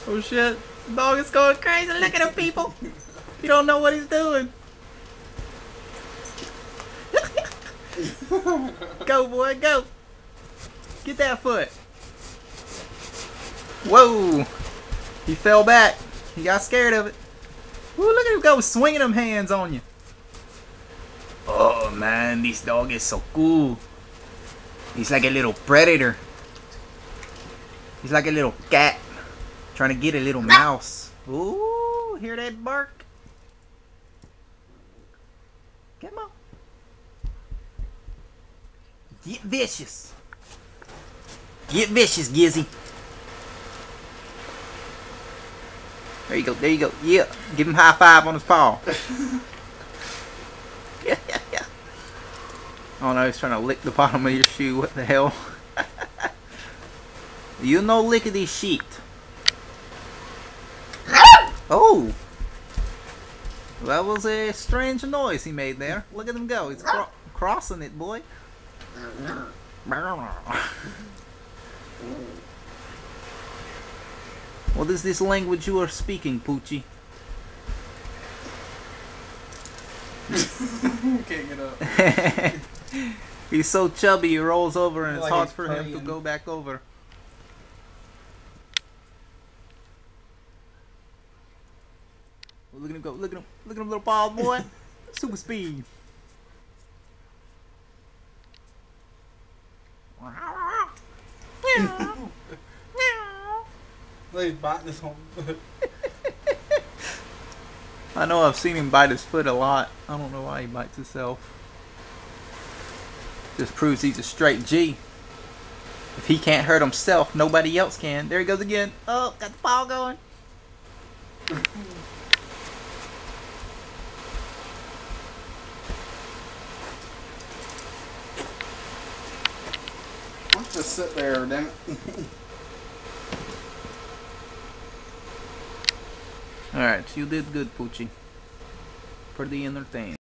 Oh shit, the dog is going crazy. Look at him, people. You don't know what he's doing. Go, boy, go. Get that foot. Whoa. He fell back. He got scared of it. Ooh, look at him go swinging them hands on you. Oh man, this dog is so cool. He's like a little predator. He's like a little cat trying to get a little mouse. Ooh, hear that bark? Come on. Get vicious. Get vicious, Gizzy. There you go, there you go. Yeah, give him a high five on his paw. Oh no, he's trying to lick the bottom of your shoe. What the hell? You know lickety shit. Oh! That was a strange noise he made there. Look at him go. He's crossing it, boy. What is this language you are speaking, Poochie? Can't get up. He's so chubby he rolls over and it's hard for him to go back over. Look at him go, look at him, little bald boy. Super speed. He's biting his own foot. I know I've seen him bite his foot a lot. I don't know why he bites himself. Just proves he's a straight G. If he can't hurt himself, nobody else can. There he goes again. Oh, got the paw going. Let's just sit there, damn it. Alright, you did good, Poochie. Pretty entertaining.